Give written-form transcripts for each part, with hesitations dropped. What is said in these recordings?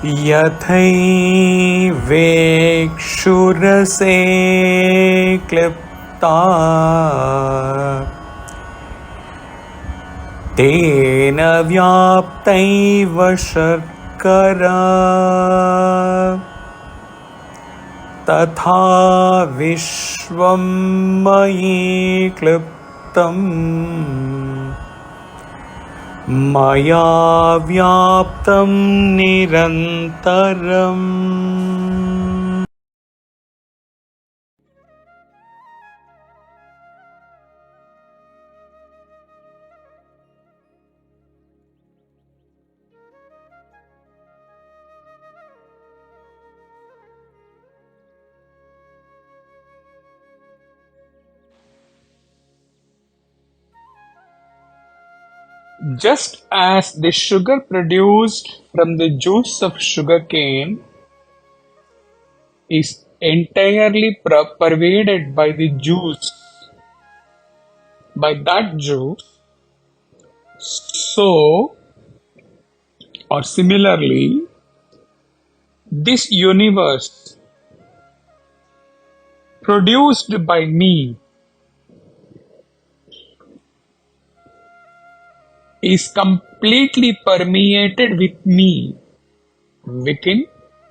yathaivekṣurase kḻptā tena vyāptaiva śarkarā tathā viśvaṃ mayi kḻptaṃ mayā vyāptaṃ nirantaram. Just as the sugar produced from the juice of sugarcane is entirely pervaded by the juice, by that juice, so or similarly, this universe produced by me is completely permeated with me, within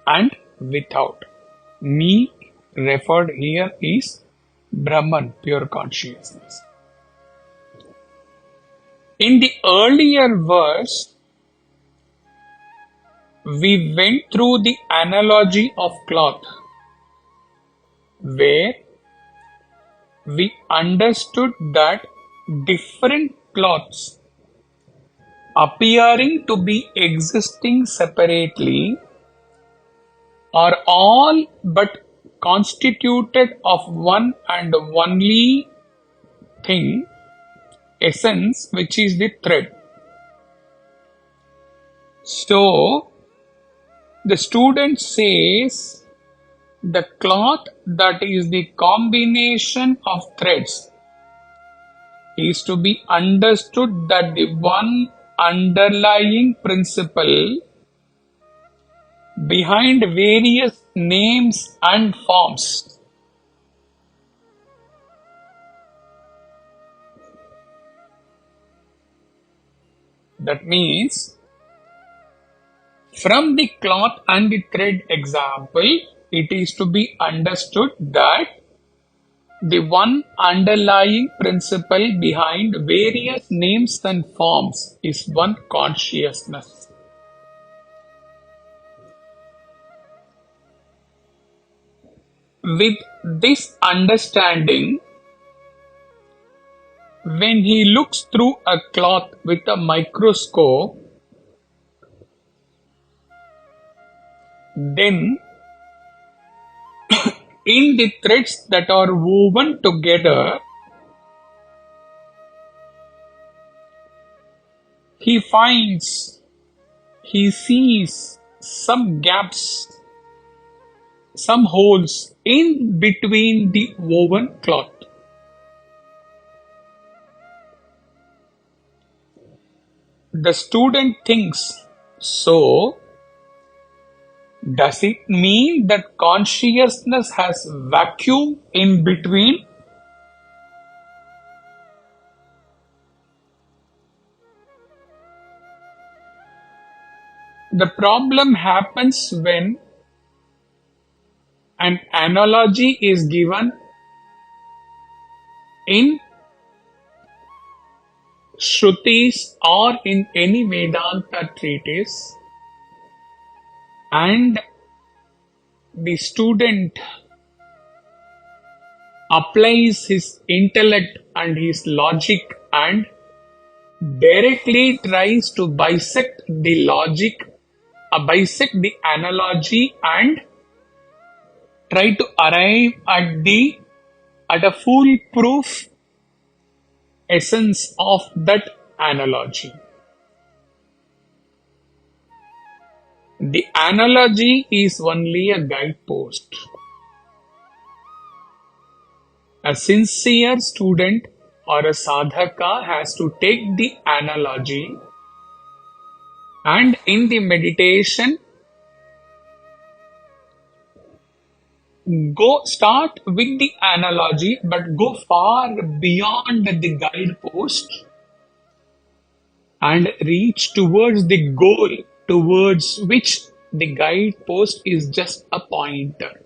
and without. Me referred here is Brahman, pure consciousness. In the earlier verse, we went through the analogy of cloth, where we understood that different cloths appearing to be existing separately are all but constituted of one and only thing, essence, which is the thread. So, the student says the cloth that is the combination of threads is to be understood that the one underlying principle behind various names and forms. That means, from the cloth and the thread example, it is to be understood that the one underlying principle behind various names and forms is one consciousness. With this understanding, when he looks through a cloth with a microscope, then in the threads that are woven together, he sees some gaps, some holes in between the woven cloth. The student thinks, so does it mean that consciousness has vacuum in between? The problem happens when an analogy is given in Shrutis or in any Vedanta treatise, and the student applies his intellect and his logic and directly tries to bisect the logic, bisect the analogy and try to arrive at a foolproof essence of that analogy. The analogy is only a guidepost. A sincere student or a sadhaka has to take the analogy and in the meditation go start with the analogy, but go far beyond the guidepost and reach towards the goal towards which the guidepost is just a pointer.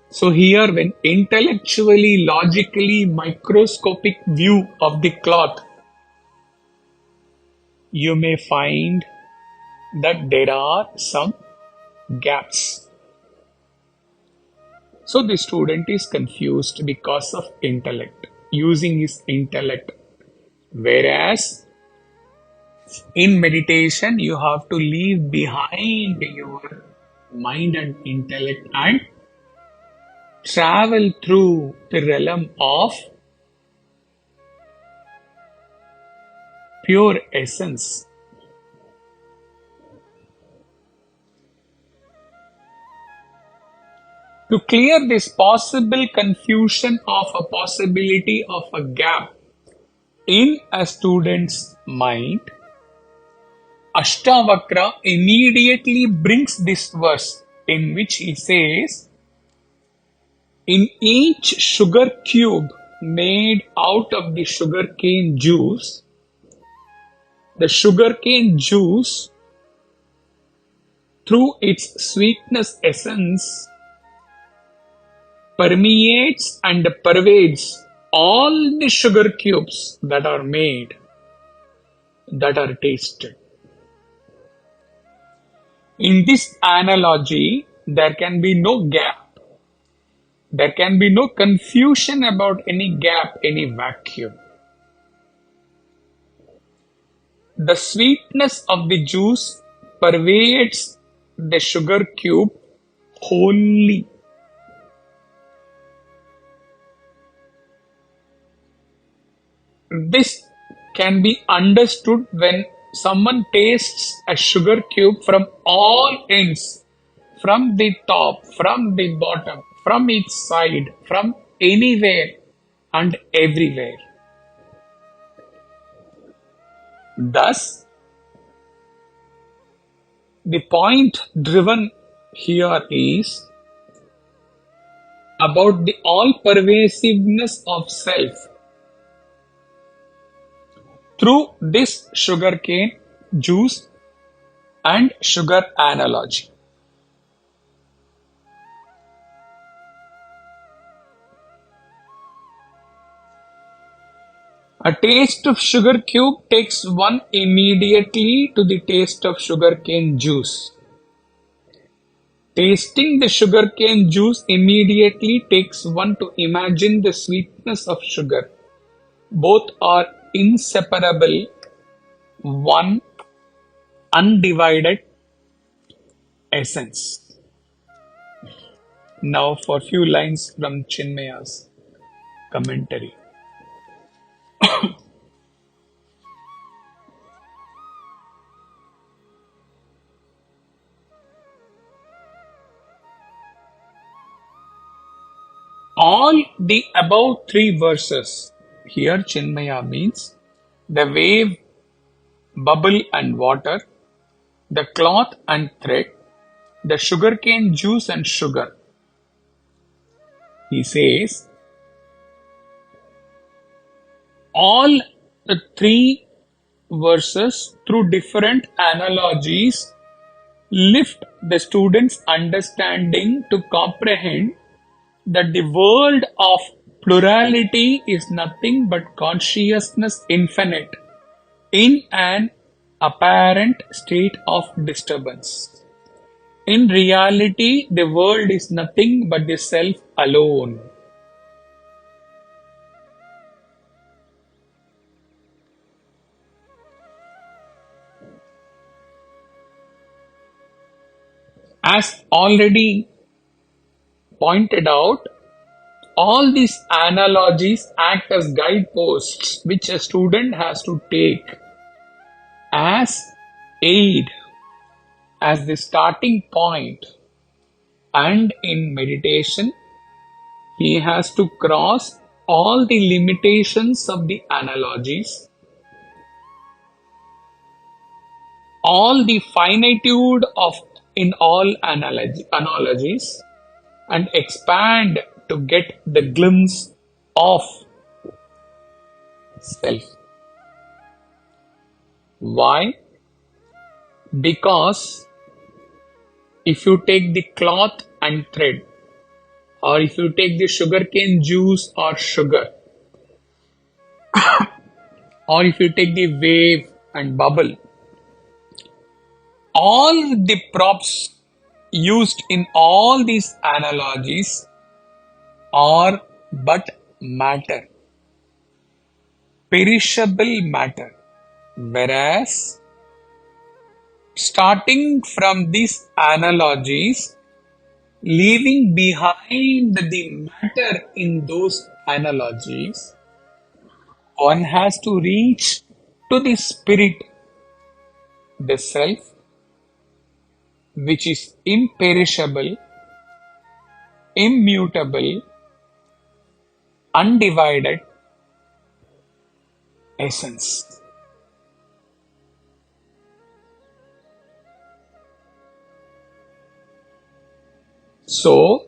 So here, when intellectually, logically, microscopic view of the cloth, you may find that there are some gaps. So the student is confused because of intellect, using his intellect. Whereas in meditation, you have to leave behind your mind and intellect and travel through the realm of pure essence. To clear this possible confusion of a possibility of a gap in a student's mind, Ashtavakra immediately brings this verse in which he says, in each sugar cube made out of the sugarcane juice, the sugarcane juice, through its sweetness essence, permeates and pervades all the sugar cubes that are made, that are tasted. In this analogy, there can be no gap. There can be no confusion about any gap, any vacuum. The sweetness of the juice pervades the sugar cube wholly. This can be understood when someone tastes a sugar cube from all ends, from the top, from the bottom, from each side, from anywhere and everywhere. Thus, the point driven here is about the all-pervasiveness of self through this sugarcane juice and sugar analogy. A taste of sugar cube takes one immediately to the taste of sugarcane juice. Tasting the sugarcane juice immediately takes one to imagine the sweetness of sugar. Both are inseparable, one undivided essence. Now for few lines from Chinmaya's commentary. All the above three verses, here Chinmaya means the wave, bubble and water, the cloth and thread, the sugarcane juice and sugar. He says, all the three verses through different analogies lift the student's understanding to comprehend that the world of plurality is nothing but consciousness infinite in an apparent state of disturbance. In reality, the world is nothing but the self alone. As already pointed out, all these analogies act as guideposts which a student has to take as aid, as the starting point. And in meditation, he has to cross all the limitations of the analogies, all the finitude of in all analogies and expand to get the glimpse of self. Why? Because if you take the cloth and thread, or if you take the sugarcane juice or sugar, or if you take the wave and bubble, all the props used in all these analogies are but matter, perishable matter. Whereas, starting from these analogies, leaving behind the matter in those analogies, one has to reach to the spirit, the self, which is imperishable, immutable, undivided essence. So,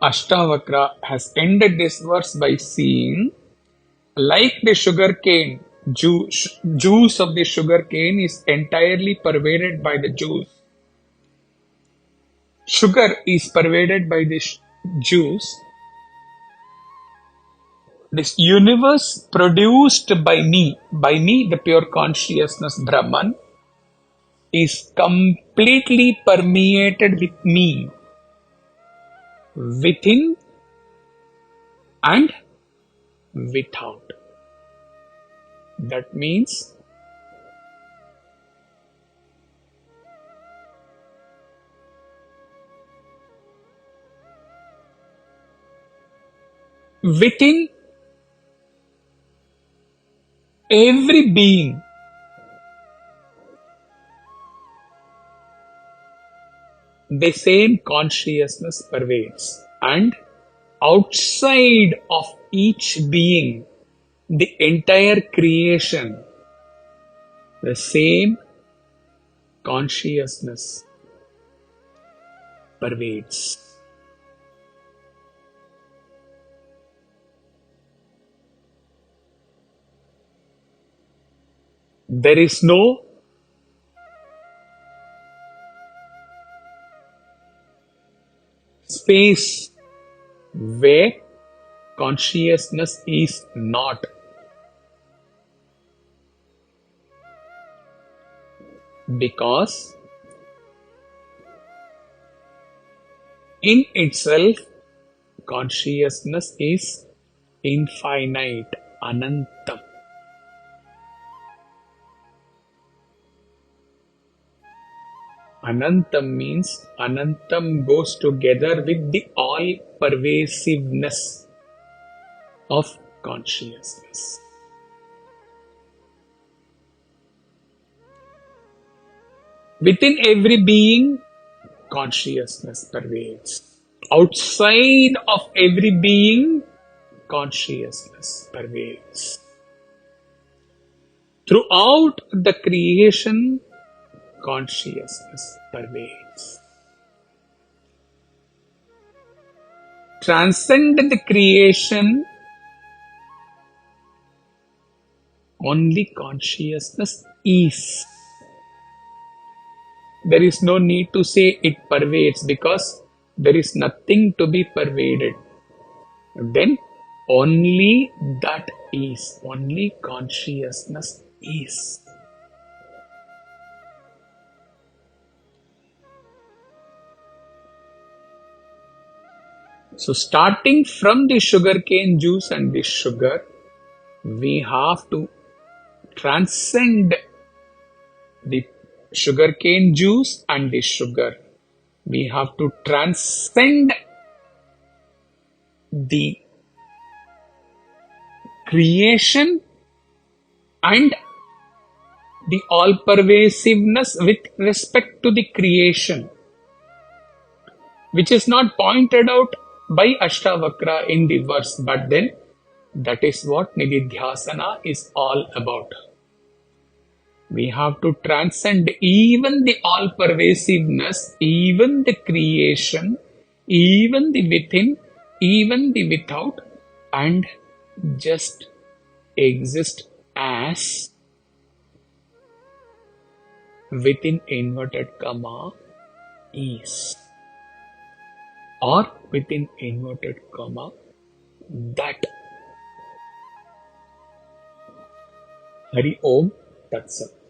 Ashtavakra has ended this verse by saying, like the sugarcane, juice of the sugarcane is entirely pervaded by the juice. Sugar is pervaded by the juice. This universe produced by me, the pure consciousness Brahman, is completely permeated with me, within and without. That means within every being, the same consciousness pervades, and outside of each being, the entire creation, the same consciousness pervades. There is no space where consciousness is not. Because in itself, consciousness is infinite, anantam. Anantam means anantam goes together with the all-pervasiveness of consciousness. Within every being, consciousness pervades. Outside of every being, consciousness pervades. Throughout the creation, consciousness pervades. Transcend the creation, only consciousness is. There is no need to say it pervades, because there is nothing to be pervaded. Then only that is, only consciousness is. So starting from the sugarcane juice and the sugar, we have to transcend the sugarcane juice and the sugar. We have to transcend the creation and the all-pervasiveness with respect to the creation, which is not pointed out by Ashtavakra in the verse, but then That is what nididhyasana is all about. We have to transcend even the all-pervasiveness, even the creation, even the within, even the without, and just exist as, within inverted comma, is, or within inverted comma, that. Hari Om Tat Sat.